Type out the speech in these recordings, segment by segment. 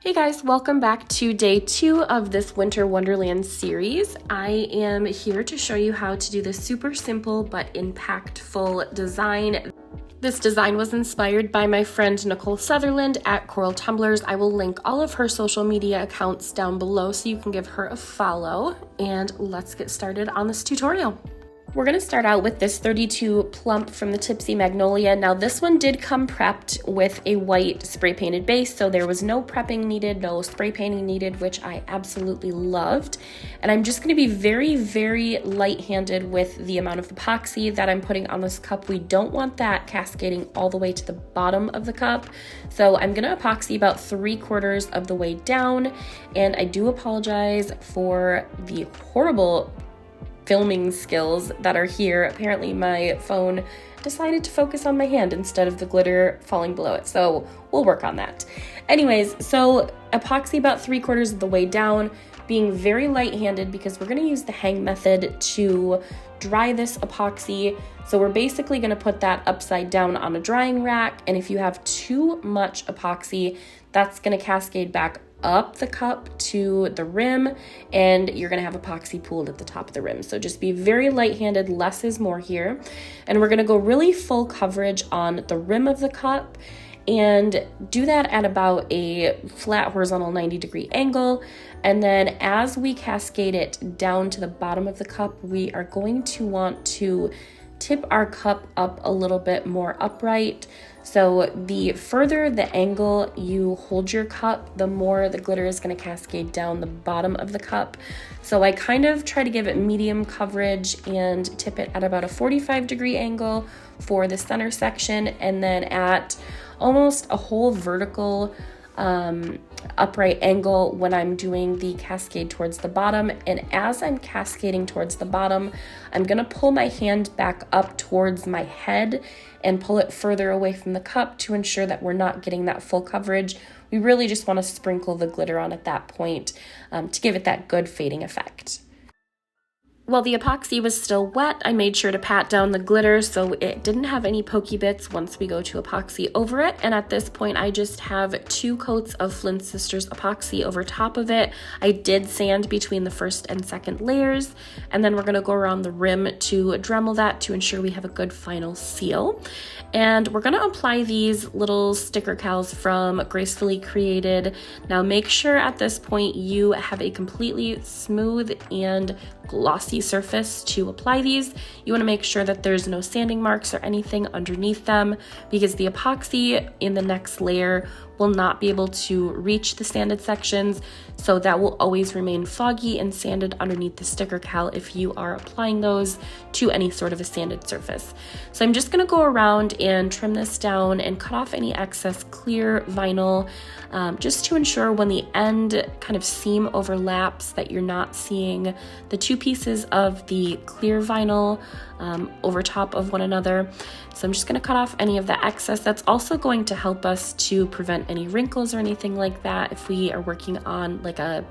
Hey guys, welcome back to day 2 of this Winter Wonderland series. I am here to show you how to do this super simple but impactful design. This design was inspired by my friend Nicole Sutherland at Tumblers. I will link all of her social media accounts down below so you can give her a follow. And let's get started on this tutorial. We're going to start out with this 32 Plump from the Tipsy Magnolia. Now this one did come prepped with a white spray painted base, so there was no prepping needed, no spray painting needed, which I absolutely loved. And I'm just going to be very, very light-handed with the amount of epoxy that I'm putting on this cup. We don't want that cascading all the way to the bottom of the cup. So I'm going to epoxy about 3/4 of the way down. And I do apologize for the horrible filming skills that are here. Apparently my phone decided to focus on my hand instead of the glitter falling below it, so we'll work on that. Anyways, so epoxy about 3/4 of the way down, being very light-handed because we're going to use the hang method to dry this epoxy. So we're basically going to put that upside down on a drying rack, and if you have too much epoxy, that's going to cascade back up the cup to the rim, and you're going to have epoxy pooled at the top of the rim. So just be very light-handed, less is more here. And we're going to go really full coverage on the rim of the cup and do that at about a flat horizontal 90-degree angle. And then as we cascade it down to the bottom of the cup, we are going to want to tip our cup up a little bit more upright. So the further the angle you hold your cup, the more the glitter is going to cascade down the bottom of the cup. So I kind of try to give it medium coverage and tip it at about a 45-degree angle for the center section, and then at almost a whole vertical upright angle when I'm doing the cascade towards the bottom. And as I'm cascading towards the bottom, I'm going to pull my hand back up towards my head and pull it further away from the cup to ensure that we're not getting that full coverage. We really just want to sprinkle the glitter on at that point to give it that good fading effect. While the epoxy was still wet, I made sure to pat down the glitter so it didn't have any pokey bits once we go to epoxy over it. And at this point, I just have 2 coats of Flynn Sisters epoxy over top of it. I did sand between the first and second layers, and then we're going to go around the rim to Dremel that to ensure we have a good final seal. And we're going to apply these little sticker cals from Gracefully Created. Now make sure at this point you have a completely smooth and glossy surface to apply these. You want to make sure that there's no sanding marks or anything underneath them, because the epoxy in the next layer will not be able to reach the sanded sections, so that will always remain foggy and sanded underneath the sticker cal if you are applying those to any sort of a sanded surface. So I'm just going to go around and trim this down and cut off any excess clear vinyl, just to ensure when the end kind of seam overlaps that you're not seeing the 2 pieces of the clear vinyl over top of one another. So I'm just going to cut off any of the excess. That's also going to help us to prevent any wrinkles or anything like that. If we are working on like a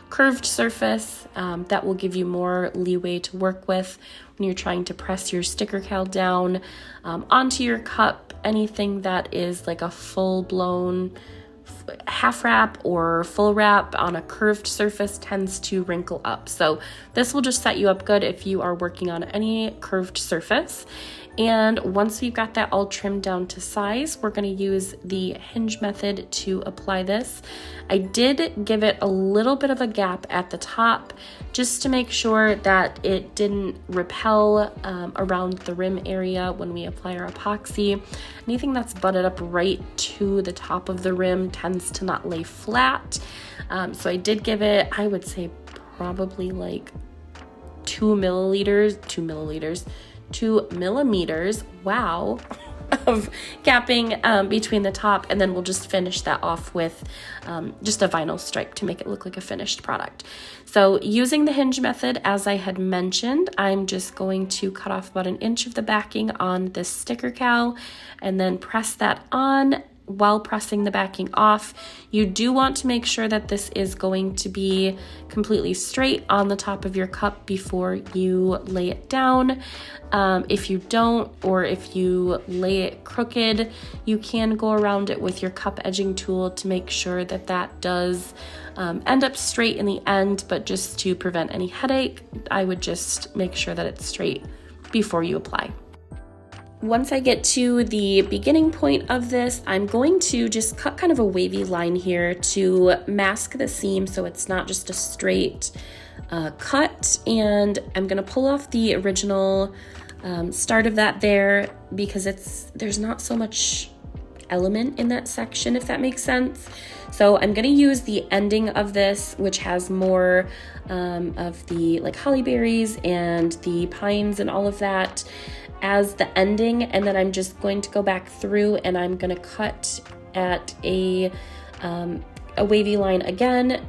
curved surface, that will give you more leeway to work with when you're trying to press your sticker cal down onto your cup. Anything that is like a full-blown half wrap or full wrap on a curved surface tends to wrinkle up. So this will just set you up good if you are working on any curved surface. And once we've got that all trimmed down to size, we're going to use the hinge method to apply this. I did give it a little bit of a gap at the top just to make sure that it didn't repel around the rim area when we apply our epoxy. Anything that's butted up right to the top of the rim tends to not lay flat. So I did give it, I would say probably like 2 millimeters, wow, of gapping between the top, and then we'll just finish that off with just a vinyl stripe to make it look like a finished product. So using the hinge method, as I had mentioned, I'm just going to cut off about 1 inch of the backing on this sticker cal and then press that on while pressing the backing off. You do want to make sure that this is going to be completely straight on the top of your cup before you lay it down. If you don't, or if you lay it crooked, you can go around it with your cup edging tool to make sure that that does end up straight in the end, but just to prevent any headache, I would just make sure that it's straight before you apply. Once I get to the beginning point of this, I'm going to just cut kind of a wavy line here to mask the seam so it's not just a straight cut. And I'm gonna pull off the original start of that there because there's not so much element in that section, if that makes sense. So I'm gonna use the ending of this, which has more of the like holly berries and the pines and all of that as the ending, and then I'm just going to go back through and I'm gonna cut at a wavy line again.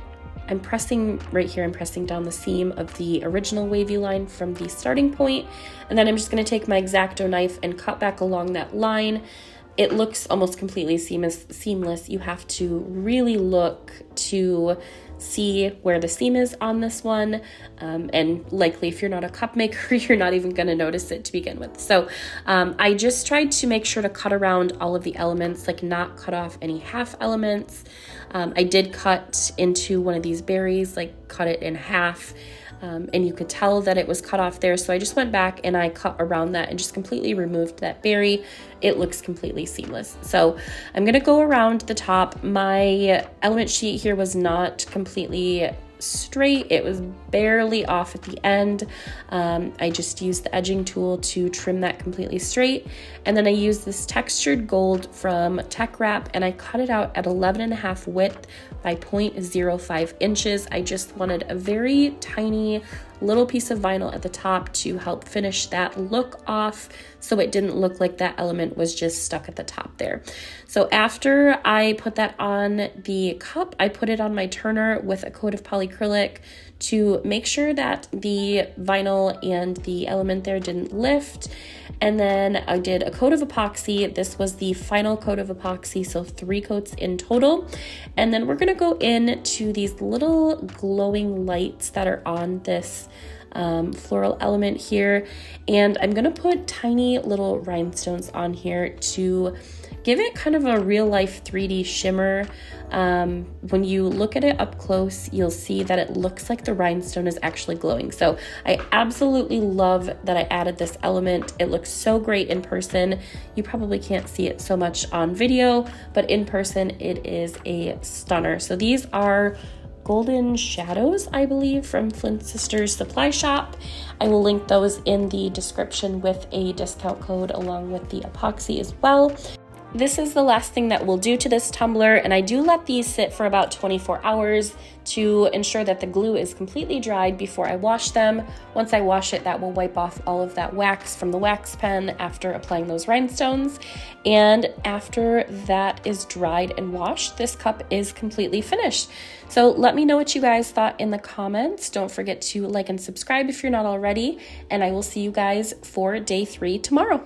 I'm pressing right here, I'm pressing down the seam of the original wavy line from the starting point, and then I'm just gonna take my X-Acto knife and cut back along that line. It looks almost completely seamless. You have to really look to see where the seam is on this one, and likely if you're not a cup maker, you're not even going to notice it to begin with. So I just tried to make sure to cut around all of the elements, like not cut off any half elements. I did cut into one of these berries, like cut it in half, and you could tell that it was cut off there. So I just went back and I cut around that and just completely removed that berry. It looks completely seamless. So I'm gonna go around the top. My element sheet here was not completely straight. It was barely off at the end. I just used the edging tool to trim that completely straight. And then I used this textured gold from Tech Wrap and I cut it out at 11.5 width by 0.05 inches. I just wanted a very tiny little piece of vinyl at the top to help finish that look off so it didn't look like that element was just stuck at the top there. So after I put that on the cup, I put it on my turner with a coat of polyacrylic to make sure that the vinyl and the element there didn't lift. And then I did a coat of epoxy. This was the final coat of epoxy, so 3 coats in total. And then we're gonna go into these little glowing lights that are on this floral element here. And I'm gonna put tiny little rhinestones on here to give it kind of a real life 3D shimmer. When you look at it up close, you'll see that it looks like the rhinestone is actually glowing. So I absolutely love that I added this element. It looks so great in person. You probably can't see it so much on video, but in person it is a stunner. So these are Golden Shadows, I believe, from Flynn Sisters Supply Shop. I will link those in the description with a discount code along with the epoxy as well. This is the last thing that we'll do to this tumbler, and I do let these sit for about 24 hours to ensure that the glue is completely dried before I wash them. Once I wash it, that will wipe off all of that wax from the wax pen after applying those rhinestones. And after that is dried and washed, this cup is completely finished. So let me know what you guys thought in the comments. Don't forget to like and subscribe if you're not already, and I will see you guys for day 3 tomorrow.